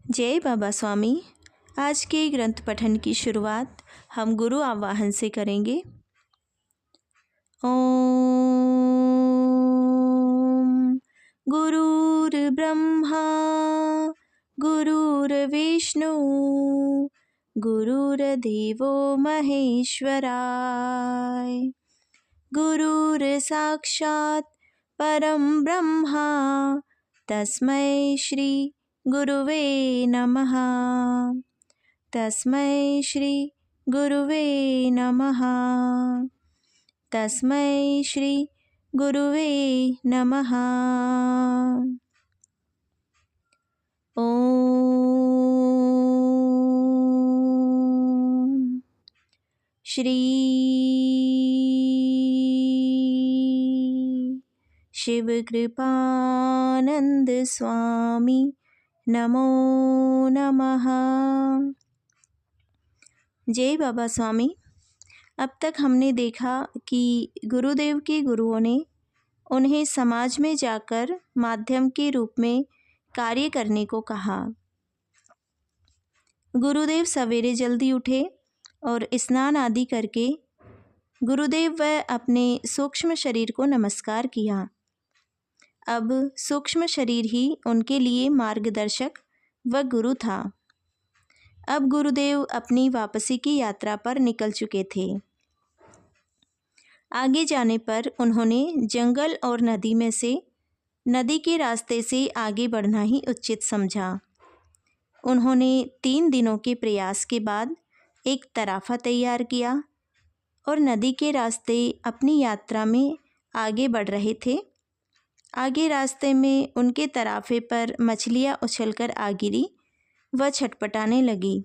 जय बाबा स्वामी। आज के ग्रंथ पठन की शुरुआत हम गुरु आवाहन से करेंगे। ओम गुरुर्ब्रह्मा गुरुर्विष्णु गुरुर्देवो महेश्वराय गुरुर्साक्षात् परम ब्रह्मा तस्मै श्री गुरुवे नमः। तस्मै श्री गुरुवे नमः। तस्मै श्री गुरुवे नमः। ओम श्री शिव कृपानंद स्वामी नमो नमः। जय बाबा स्वामी। अब तक हमने देखा कि गुरुदेव के गुरुओं ने उन्हें समाज में जाकर माध्यम के रूप में कार्य करने को कहा। गुरुदेव सवेरे जल्दी उठे और स्नान आदि करके गुरुदेव व अपने सूक्ष्म शरीर को नमस्कार किया। अब सूक्ष्म शरीर ही उनके लिए मार्गदर्शक व गुरु था। अब गुरुदेव अपनी वापसी की यात्रा पर निकल चुके थे। आगे जाने पर उन्होंने जंगल और नदी में से नदी के रास्ते से आगे बढ़ना ही उचित समझा। उन्होंने 3 दिनों के प्रयास के बाद एक तराफा तैयार किया और नदी के रास्ते अपनी यात्रा में आगे बढ़ रहे थे। आगे रास्ते में उनके तराफे पर मछलियाँ उछलकर आ गिरी व छटपटाने लगी।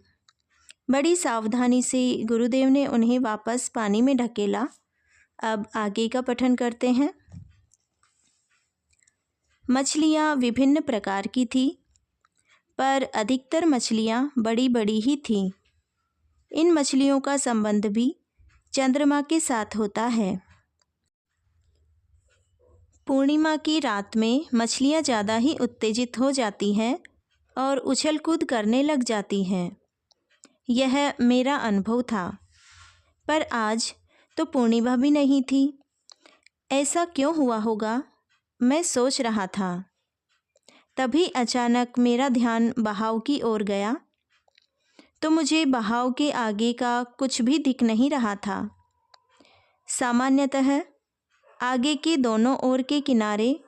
बड़ी सावधानी से गुरुदेव ने उन्हें वापस पानी में ढकेला। अब आगे का पठन करते हैं। मछलियाँ विभिन्न प्रकार की थी, पर अधिकतर मछलियाँ बड़ी बड़ी ही थीं। इन मछलियों का संबंध भी चंद्रमा के साथ होता है। पूर्णिमा की रात में मछलियाँ ज़्यादा ही उत्तेजित हो जाती हैं और उछल कूद करने लग जाती हैं। यह मेरा अनुभव था। पर आज तो पूर्णिमा भी नहीं थी। ऐसा क्यों हुआ होगा, मैं सोच रहा था। तभी अचानक मेरा ध्यान बहाव की ओर गया तो मुझे बहाव के आगे का कुछ भी दिख नहीं रहा था। सामान्यतः आगे के दोनों ओर के किनारे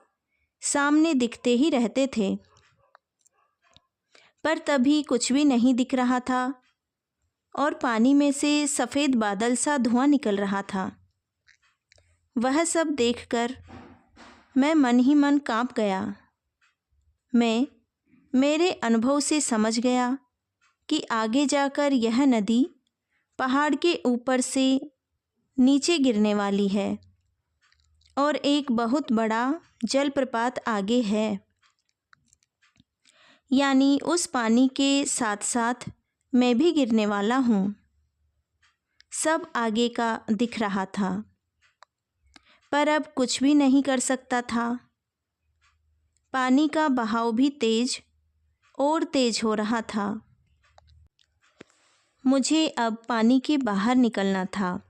सामने दिखते ही रहते थे, पर तभी कुछ भी नहीं दिख रहा था और पानी में से सफ़ेद बादल सा धुआं निकल रहा था। वह सब देखकर मैं मन ही मन काँप गया। मैं मेरे अनुभव से समझ गया कि आगे जाकर यह नदी पहाड़ के ऊपर से नीचे गिरने वाली है और एक बहुत बड़ा जलप्रपात आगे है। यानी उस पानी के साथ साथ मैं भी गिरने वाला हूँ। सब आगे का दिख रहा था, पर अब कुछ भी नहीं कर सकता था। पानी का बहाव भी तेज और तेज हो रहा था। मुझे अब पानी के बाहर निकलना था,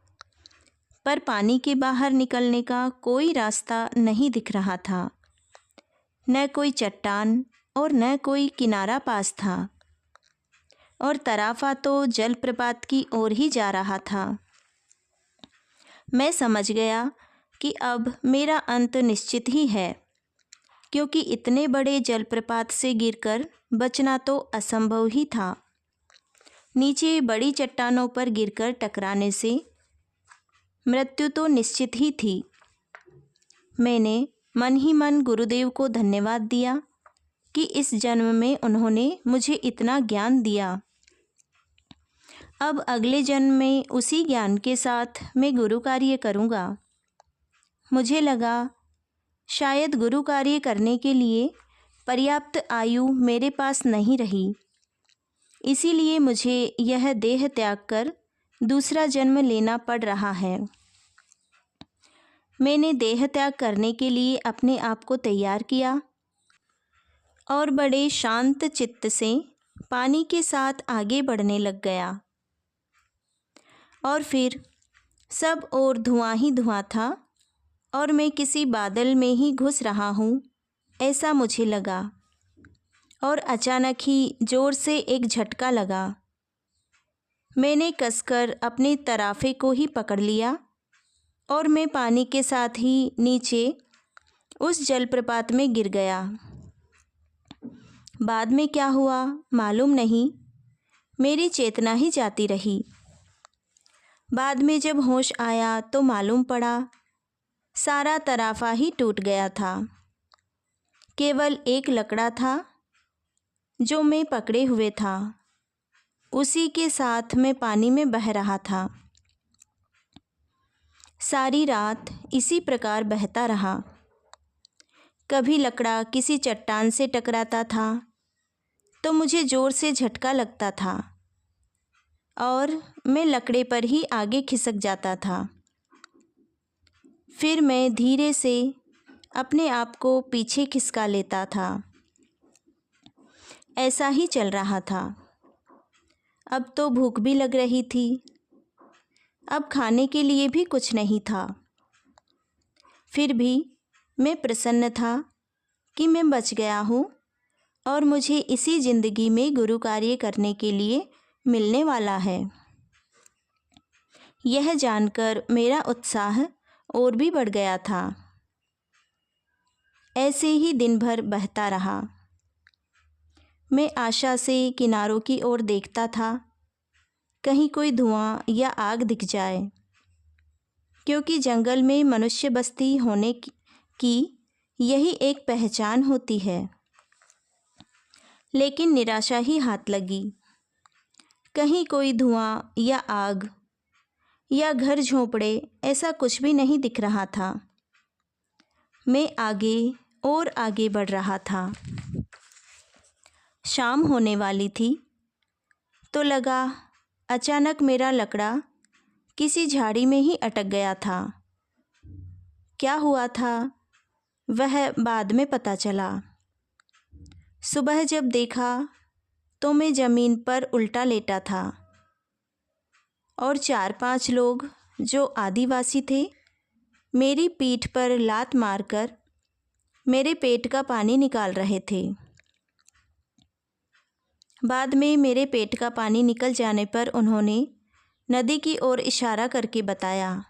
पर पानी के बाहर निकलने का कोई रास्ता नहीं दिख रहा था। न कोई चट्टान और न कोई किनारा पास था और तराफा तो जलप्रपात की ओर ही जा रहा था। मैं समझ गया कि अब मेरा अंत निश्चित ही है, क्योंकि इतने बड़े जलप्रपात से गिरकर बचना तो असंभव ही था। नीचे बड़ी चट्टानों पर गिरकर टकराने से मृत्यु तो निश्चित ही थी। मैंने मन ही मन गुरुदेव को धन्यवाद दिया कि इस जन्म में उन्होंने मुझे इतना ज्ञान दिया। अब अगले जन्म में उसी ज्ञान के साथ मैं गुरु कार्य करूँगा। मुझे लगा शायद गुरु कार्य करने के लिए पर्याप्त आयु मेरे पास नहीं रही, इसीलिए मुझे यह देह त्याग कर दूसरा जन्म लेना पड़ रहा है। मैंने देह त्याग करने के लिए अपने आप को तैयार किया और बड़े शांत चित्त से पानी के साथ आगे बढ़ने लग गया और फिर सब ओर धुआं ही धुआं था और मैं किसी बादल में ही घुस रहा हूँ ऐसा मुझे लगा। और अचानक ही ज़ोर से एक झटका लगा। मैंने कसकर अपने तराफे को ही पकड़ लिया और मैं पानी के साथ ही नीचे उस जलप्रपात में गिर गया। बाद में क्या हुआ मालूम नहीं, मेरी चेतना ही जाती रही। बाद में जब होश आया तो मालूम पड़ा सारा तराफा ही टूट गया था। केवल एक लकड़ा था जो मैं पकड़े हुए था, उसी के साथ मैं पानी में बह रहा था। सारी रात इसी प्रकार बहता रहा। कभी लकड़ा किसी चट्टान से टकराता था तो मुझे ज़ोर से झटका लगता था और मैं लकड़े पर ही आगे खिसक जाता था। फिर मैं धीरे से अपने आप को पीछे खिसका लेता था। ऐसा ही चल रहा था। अब तो भूख भी लग रही थी। अब खाने के लिए भी कुछ नहीं था। फिर भी मैं प्रसन्न था कि मैं बच गया हूँ और मुझे इसी ज़िंदगी में गुरु कार्य करने के लिए मिलने वाला है। यह जानकर मेरा उत्साह और भी बढ़ गया था। ऐसे ही दिन भर बहता रहा। मैं आशा से किनारों की ओर देखता था, कहीं कोई धुआं या आग दिख जाए, क्योंकि जंगल में मनुष्य बस्ती होने की यही एक पहचान होती है। लेकिन निराशा ही हाथ लगी। कहीं कोई धुआं या आग या घर झोंपड़े ऐसा कुछ भी नहीं दिख रहा था। मैं आगे और आगे बढ़ रहा था। शाम होने वाली थी तो लगा अचानक मेरा लकड़ा किसी झाड़ी में ही अटक गया था। क्या हुआ था वह बाद में पता चला। सुबह जब देखा तो मैं ज़मीन पर उल्टा लेटा था और 4-5 लोग जो आदिवासी थे मेरी पीठ पर लात मारकर मेरे पेट का पानी निकाल रहे थे। बाद में मेरे पेट का पानी निकल जाने पर उन्होंने नदी की ओर इशारा करके बताया,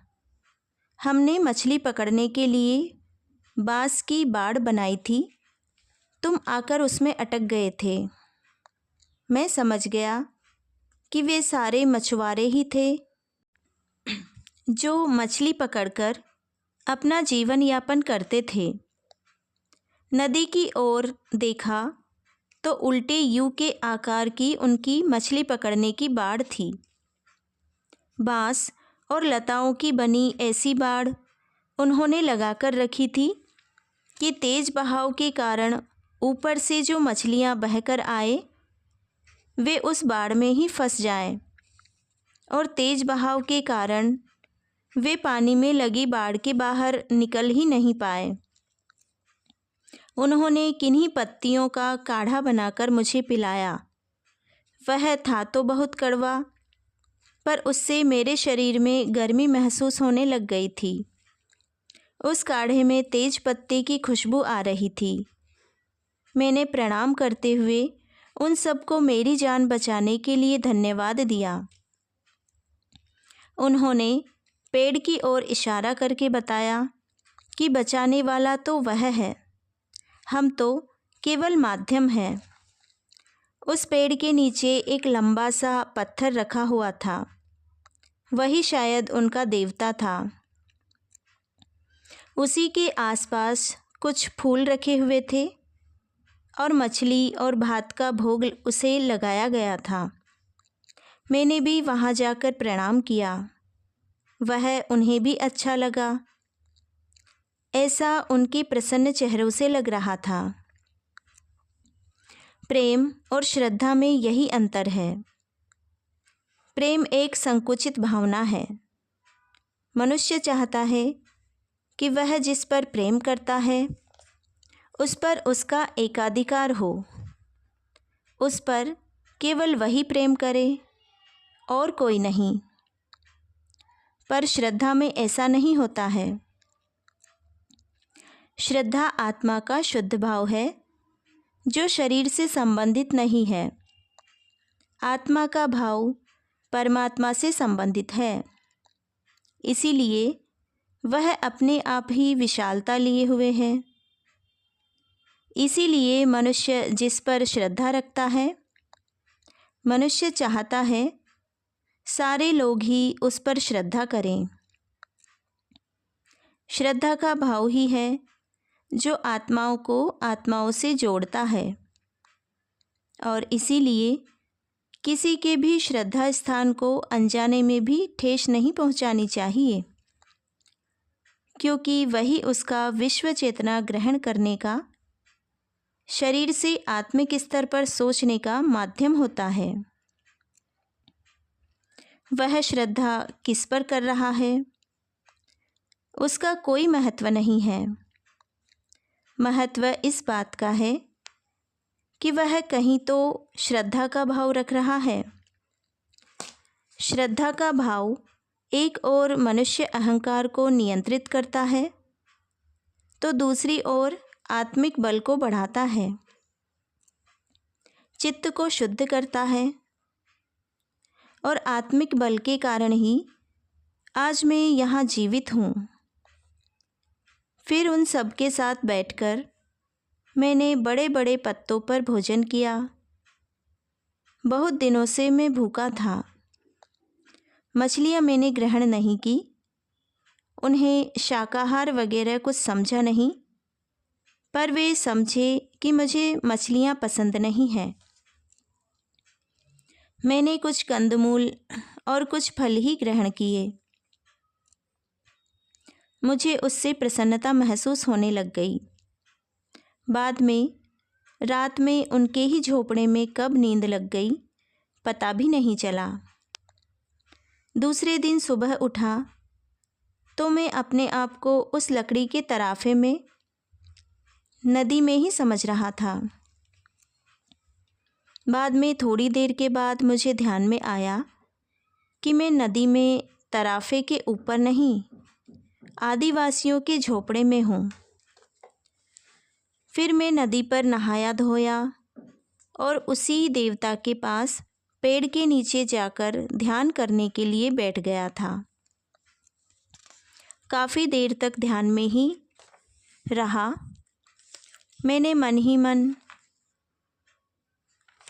हमने मछली पकड़ने के लिए बांस की बाड़ बनाई थी, तुम आकर उसमें अटक गए थे। मैं समझ गया कि वे सारे मछुआरे ही थे जो मछली पकड़कर अपना जीवन यापन करते थे। नदी की ओर देखा तो उल्टे यू के आकार की उनकी मछली पकड़ने की बाड़ थी। बांस और लताओं की बनी ऐसी बाड़ उन्होंने लगाकर रखी थी कि तेज बहाव के कारण ऊपर से जो मछलियां बहकर आए वे उस बाड़ में ही फंस जाएं और तेज बहाव के कारण वे पानी में लगी बाड़ के बाहर निकल ही नहीं पाए। उन्होंने किन्हीं पत्तियों का काढ़ा बनाकर मुझे पिलाया। वह था तो बहुत कड़वा, पर उससे मेरे शरीर में गर्मी महसूस होने लग गई थी। उस काढ़े में तेज पत्ते की खुशबू आ रही थी। मैंने प्रणाम करते हुए उन सबको मेरी जान बचाने के लिए धन्यवाद दिया। उन्होंने पेड़ की ओर इशारा करके बताया कि बचाने वाला तो वह है, हम तो केवल माध्यम हैं। उस पेड़ के नीचे एक लंबा सा पत्थर रखा हुआ था, वही शायद उनका देवता था। उसी के आसपास कुछ फूल रखे हुए थे और मछली और भात का भोग उसे लगाया गया था। मैंने भी वहाँ जाकर प्रणाम किया। वह उन्हें भी अच्छा लगा, ऐसा उनके प्रसन्न चेहरों से लग रहा था। प्रेम और श्रद्धा में यही अंतर है। प्रेम एक संकुचित भावना है। मनुष्य चाहता है कि वह जिस पर प्रेम करता है उस पर उसका एकाधिकार हो, उस पर केवल वही प्रेम करे और कोई नहीं। पर श्रद्धा में ऐसा नहीं होता है। श्रद्धा आत्मा का शुद्ध भाव है जो शरीर से संबंधित नहीं है। आत्मा का भाव परमात्मा से संबंधित है, इसीलिए वह अपने आप ही विशालता लिए हुए है। इसीलिए मनुष्य जिस पर श्रद्धा रखता है, मनुष्य चाहता है सारे लोग ही उस पर श्रद्धा करें। श्रद्धा का भाव ही है जो आत्माओं को आत्माओं से जोड़ता है, और इसीलिए किसी के भी श्रद्धा स्थान को अनजाने में भी ठेस नहीं पहुंचानी चाहिए, क्योंकि वही उसका विश्व चेतना ग्रहण करने का, शरीर से आत्मिक स्तर पर सोचने का माध्यम होता है। वह श्रद्धा किस पर कर रहा है, उसका कोई महत्व नहीं है। महत्व इस बात का है कि वह कहीं तो श्रद्धा का भाव रख रहा है। श्रद्धा का भाव एक ओर मनुष्य अहंकार को नियंत्रित करता है, तो दूसरी ओर आत्मिक बल को बढ़ाता है, चित्त को शुद्ध करता है, और आत्मिक बल के कारण ही आज मैं यहाँ जीवित हूँ। फिर उन सब के साथ बैठकर मैंने बड़े बड़े पत्तों पर भोजन किया। बहुत दिनों से मैं भूखा था। मछलियाँ मैंने ग्रहण नहीं की। उन्हें शाकाहार वगैरह कुछ समझा नहीं, पर वे समझे कि मुझे मछलियाँ पसंद नहीं हैं। मैंने कुछ कंदमूल और कुछ फल ही ग्रहण किए। मुझे उससे प्रसन्नता महसूस होने लग गई। बाद में रात में उनके ही झोपड़े में कब नींद लग गई पता भी नहीं चला। दूसरे दिन सुबह उठा तो मैं अपने आप को उस लकड़ी के तराफे में नदी में ही समझ रहा था। बाद में थोड़ी देर के बाद मुझे ध्यान में आया कि मैं नदी में तराफे के ऊपर नहीं, आदिवासियों के झोपड़े में हूँ। फिर मैं नदी पर नहाया धोया और उसी देवता के पास पेड़ के नीचे जाकर ध्यान करने के लिए बैठ गया था। काफ़ी देर तक ध्यान में ही रहा। मैंने मन ही मन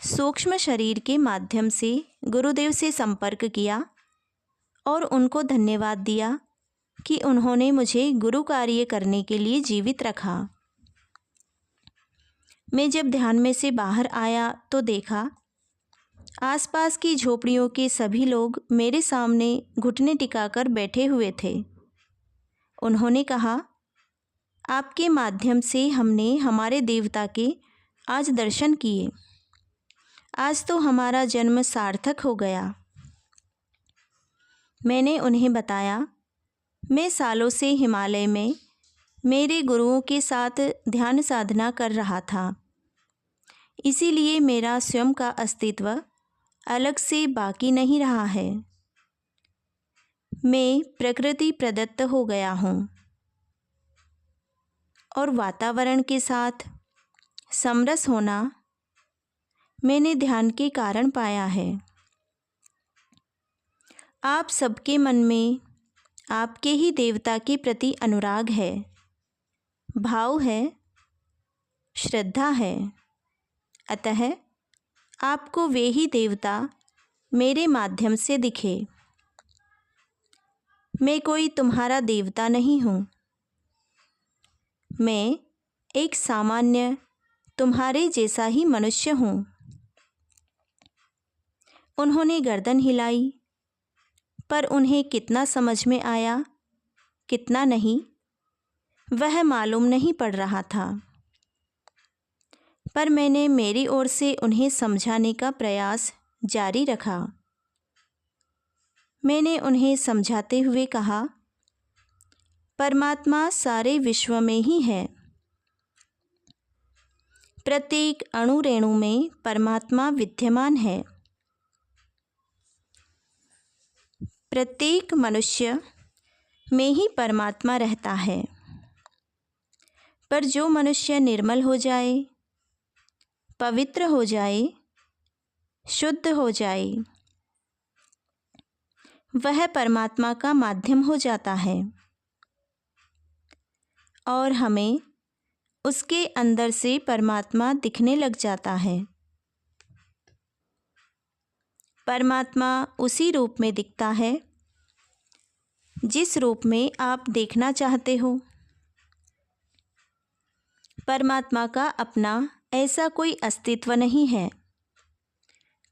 सूक्ष्म शरीर के माध्यम से गुरुदेव से संपर्क किया और उनको धन्यवाद दिया कि उन्होंने मुझे गुरु कार्य करने के लिए जीवित रखा। मैं जब ध्यान में से बाहर आया तो देखा आसपास की झोपड़ियों के सभी लोग मेरे सामने घुटने टिकाकर बैठे हुए थे। उन्होंने कहा, आपके माध्यम से हमने हमारे देवता के आज दर्शन किए। आज तो हमारा जन्म सार्थक हो गया। मैंने उन्हें बताया, मैं सालों से हिमालय में मेरे गुरुओं के साथ ध्यान साधना कर रहा था, इसीलिए मेरा स्वयं का अस्तित्व अलग से बाकी नहीं रहा है। मैं प्रकृति प्रदत्त हो गया हूँ और वातावरण के साथ समरस होना मैंने ध्यान के कारण पाया है। आप सबके मन में आपके ही देवता के प्रति अनुराग है, भाव है, श्रद्धा है। अतः आपको वे ही देवता मेरे माध्यम से दिखे। मैं कोई तुम्हारा देवता नहीं हूँ। मैं एक सामान्य तुम्हारे जैसा ही मनुष्य हूँ। उन्होंने गर्दन हिलाई, पर उन्हें कितना समझ में आया, कितना नहीं, वह मालूम नहीं पड़ रहा था। पर मैंने मेरी ओर से उन्हें समझाने का प्रयास जारी रखा। मैंने उन्हें समझाते हुए कहा, परमात्मा सारे विश्व में ही है। प्रत्येक अणु रेणु में परमात्मा विद्यमान है। प्रत्येक मनुष्य में ही परमात्मा रहता है। पर जो मनुष्य निर्मल हो जाए, पवित्र हो जाए, शुद्ध हो जाए, वह परमात्मा का माध्यम हो जाता है और हमें उसके अंदर से परमात्मा दिखने लग जाता है। परमात्मा उसी रूप में दिखता है जिस रूप में आप देखना चाहते हो। परमात्मा का अपना ऐसा कोई अस्तित्व नहीं है,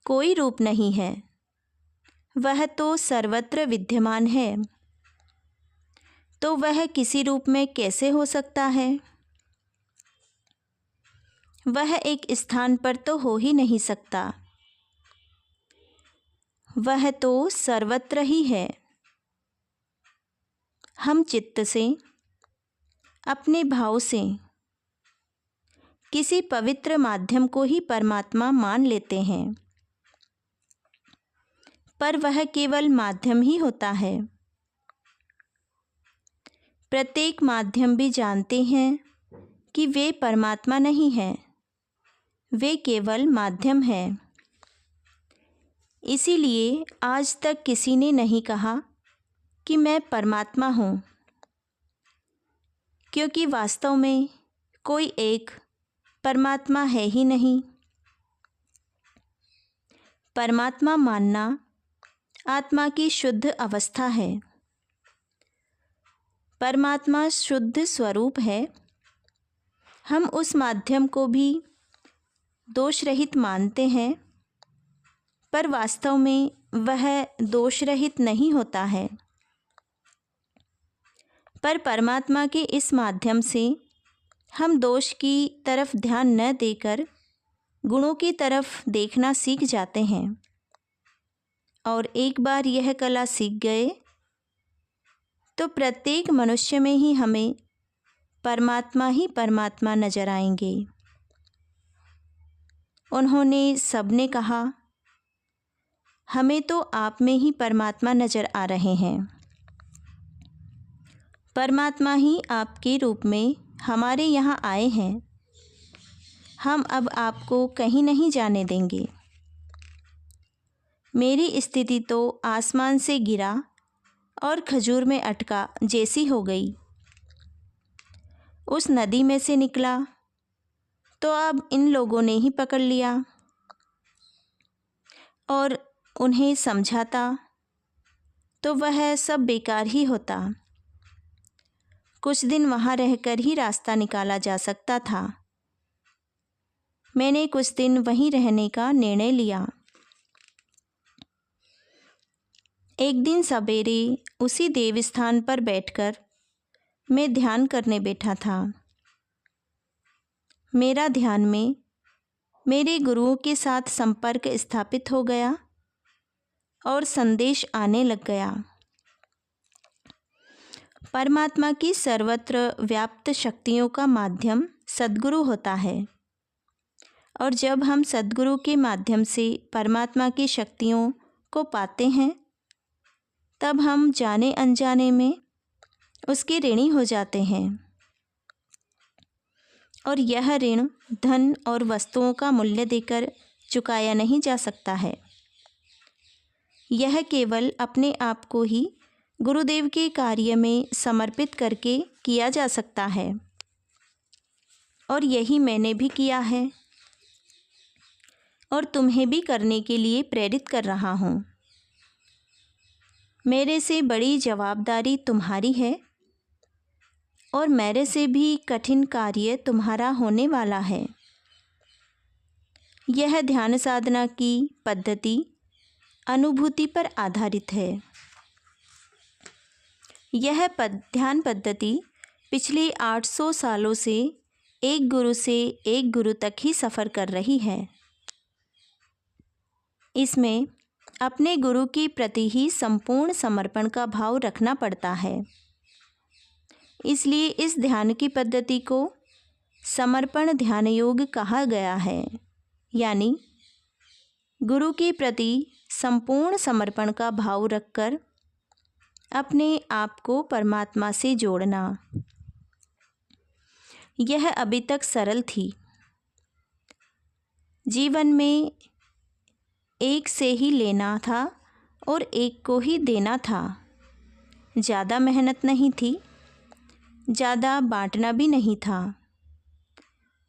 कोई रूप नहीं है। वह तो सर्वत्र विद्यमान है, तो वह किसी रूप में कैसे हो सकता है? वह एक स्थान पर तो हो ही नहीं सकता। वह तो सर्वत्र ही है। हम चित्त से, अपने भाव से किसी पवित्र माध्यम को ही परमात्मा मान लेते हैं, पर वह केवल माध्यम ही होता है। प्रत्येक माध्यम भी जानते हैं कि वे परमात्मा नहीं हैं, वे केवल माध्यम हैं। इसीलिए आज तक किसी ने नहीं कहा कि मैं परमात्मा हूँ, क्योंकि वास्तव में कोई एक परमात्मा है ही नहीं। परमात्मा मानना आत्मा की शुद्ध अवस्था है। परमात्मा शुद्ध स्वरूप है। हम उस माध्यम को भी दोष रहित मानते हैं, पर वास्तव में वह दोष रहित नहीं होता है। पर परमात्मा के इस माध्यम से हम दोष की तरफ ध्यान न देकर गुणों की तरफ देखना सीख जाते हैं, और एक बार यह कला सीख गए तो प्रत्येक मनुष्य में ही हमें परमात्मा ही परमात्मा नजर आएंगे। उन्होंने सबने कहा, हमें तो आप में ही परमात्मा नजर आ रहे हैं। परमात्मा ही आपके रूप में हमारे यहाँ आए हैं। हम अब आपको कहीं नहीं जाने देंगे। मेरी स्थिति तो आसमान से गिरा और खजूर में अटका जैसी हो गई। उस नदी में से निकला तो अब इन लोगों ने ही पकड़ लिया, और उन्हें समझाता तो वह सब बेकार ही होता। कुछ दिन वहाँ रहकर ही रास्ता निकाला जा सकता था। मैंने कुछ दिन वहीं रहने का निर्णय लिया। एक दिन सवेरे उसी देवस्थान पर बैठकर मैं ध्यान करने बैठा था। मेरा ध्यान में मेरे गुरुओं के साथ संपर्क स्थापित हो गया और संदेश आने लग गया। परमात्मा की सर्वत्र व्याप्त शक्तियों का माध्यम सद्गुरु होता है, और जब हम सद्गुरु के माध्यम से परमात्मा की शक्तियों को पाते हैं, तब हम जाने अनजाने में उसके ऋणी हो जाते हैं, और यह ऋण धन और वस्तुओं का मूल्य देकर चुकाया नहीं जा सकता है। यह केवल अपने आप को ही गुरुदेव के कार्य में समर्पित करके किया जा सकता है, और यही मैंने भी किया है और तुम्हें भी करने के लिए प्रेरित कर रहा हूँ। मेरे से बड़ी जवाबदारी तुम्हारी है, और मेरे से भी कठिन कार्य तुम्हारा होने वाला है। यह ध्यान साधना की पद्धति अनुभूति पर आधारित है। यह ध्यान पद्धति पिछले 800 सालों से एक गुरु से एक गुरु तक ही सफ़र कर रही है। इसमें अपने गुरु के प्रति ही संपूर्ण समर्पण का भाव रखना पड़ता है। इसलिए इस ध्यान की पद्धति को समर्पण ध्यान योग कहा गया है, यानी गुरु के प्रति संपूर्ण समर्पण का भाव रखकर अपने आप को परमात्मा से जोड़ना। यह अभी तक सरल थी। जीवन में एक से ही लेना था और एक को ही देना था। ज़्यादा मेहनत नहीं थी, ज़्यादा बांटना भी नहीं था,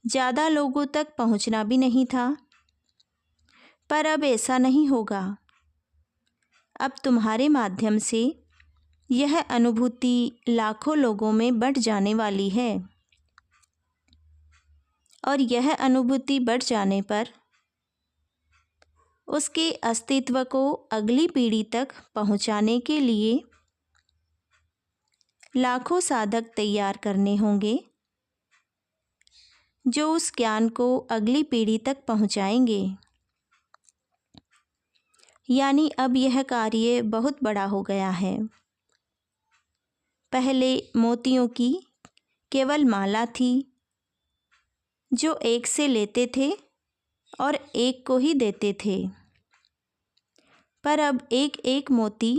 ज़्यादा लोगों तक पहुंचना भी नहीं था। पर अब ऐसा नहीं होगा। अब तुम्हारे माध्यम से यह अनुभूति लाखों लोगों में बँट जाने वाली है और यह अनुभूति बढ़ जाने पर उसके अस्तित्व को अगली पीढ़ी तक पहुंचाने के लिए लाखों साधक तैयार करने होंगे, जो उस ज्ञान को अगली पीढ़ी तक पहुंचाएंगे। यानी अब यह कार्य बहुत बड़ा हो गया है। पहले मोतियों की केवल माला थी, जो एक से लेते थे और एक को ही देते थे। पर अब एक एक मोती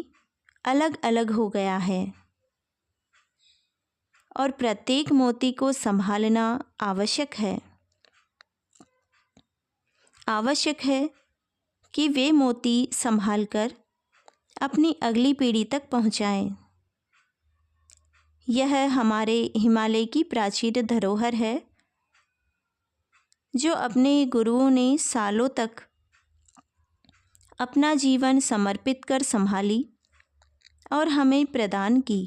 अलग अलग हो गया है और प्रत्येक मोती को संभालना आवश्यक है। आवश्यक है कि वे मोती संभालकर अपनी अगली पीढ़ी तक पहुंचाएं। यह हमारे हिमालय की प्राचीन धरोहर है, जो अपने गुरुओं ने सालों तक अपना जीवन समर्पित कर संभाली और हमें प्रदान की।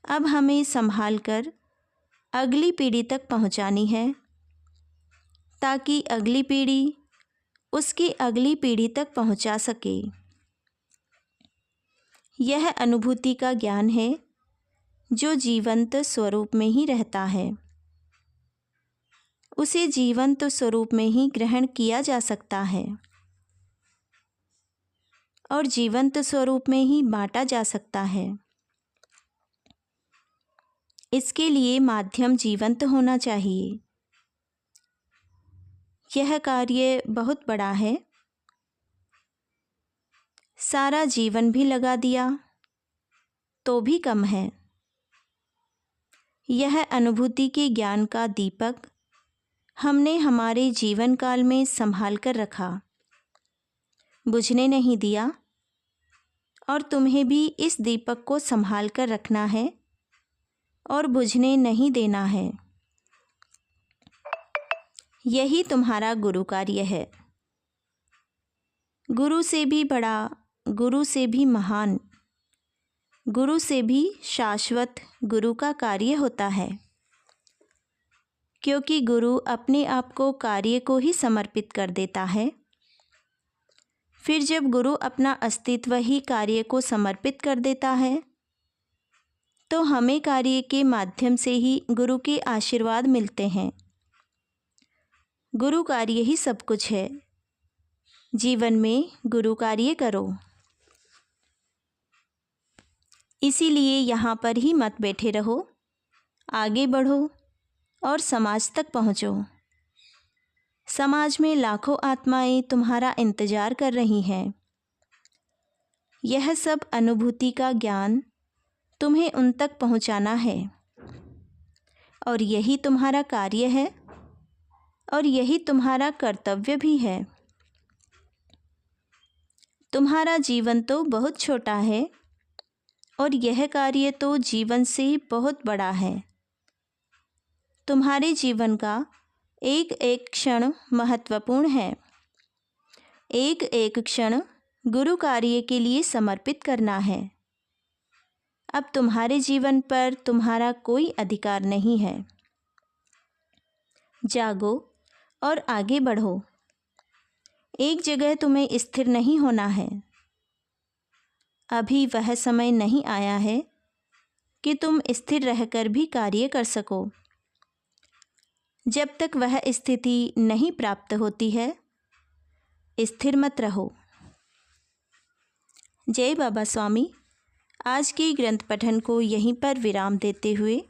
अब हमें संभालकर अगली पीढ़ी तक पहुंचानी है, ताकि अगली पीढ़ी उसकी अगली पीढ़ी तक पहुंचा सके। यह अनुभूति का ज्ञान है, जो जीवंत स्वरूप में ही रहता है। उसे जीवंत स्वरूप में ही ग्रहण किया जा सकता है और जीवंत स्वरूप में ही बांटा जा सकता है। इसके लिए माध्यम जीवंत होना चाहिए। यह कार्य बहुत बड़ा है। सारा जीवन भी लगा दिया तो भी कम है। यह अनुभूति के ज्ञान का दीपक हमने हमारे जीवन काल में संभाल कर रखा, बुझने नहीं दिया, और तुम्हें भी इस दीपक को संभाल कर रखना है और बुझने नहीं देना है। यही तुम्हारा गुरु कार्य है। गुरु से भी बड़ा, गुरु से भी महान, गुरु से भी शाश्वत गुरु का कार्य होता है, क्योंकि गुरु अपने आप को कार्य को ही समर्पित कर देता है। फिर जब गुरु अपना अस्तित्व ही कार्य को समर्पित कर देता है, तो हमें कार्य के माध्यम से ही गुरु के आशीर्वाद मिलते हैं। गुरु कार्य ही सब कुछ है। जीवन में गुरु कार्य करो। इसीलिए यहाँ पर ही मत बैठे रहो, आगे बढ़ो और समाज तक पहुँचो। समाज में लाखों आत्माएं तुम्हारा इंतजार कर रही हैं। यह सब अनुभूति का ज्ञान तुम्हें उन तक पहुँचाना है, और यही तुम्हारा कार्य है और यही तुम्हारा कर्तव्य भी है। तुम्हारा जीवन तो बहुत छोटा है और यह कार्य तो जीवन से बहुत बड़ा है। तुम्हारे जीवन का एक एक क्षण महत्वपूर्ण है। एक एक क्षण गुरु कार्य के लिए समर्पित करना है। अब तुम्हारे जीवन पर तुम्हारा कोई अधिकार नहीं है। जागो और आगे बढ़ो। एक जगह तुम्हें स्थिर नहीं होना है। अभी वह समय नहीं आया है कि तुम स्थिर रहकर भी कार्य कर सको। जब तक वह स्थिति नहीं प्राप्त होती है, स्थिर मत रहो। जय बाबा स्वामी। आज के ग्रंथ पठन को यहीं पर विराम देते हुए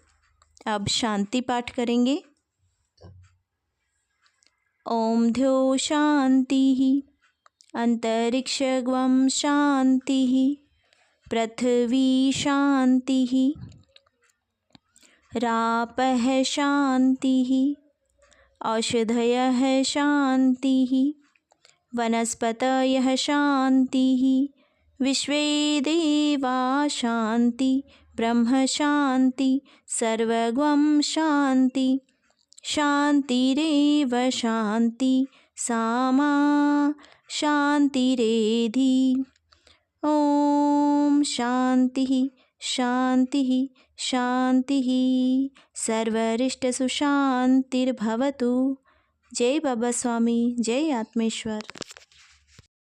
अब शांति पाठ करेंगे। ओम द्यो शांति, अंतरिक्षगं शांति, पृथ्वी शांति, रापः शांति, औषधयः शांति, वनस्पतयः शांति, विश्वे देवा शांति, ब्रह्म शांति, सर्वगं शांति, शांतिरेव शांति, सामा शांतिरेधि। ओम शांति शांति शांति। सर्वरिष्टसु शांतिर्भवतु। जय बाबा स्वामी, जय आत्मेश्वर।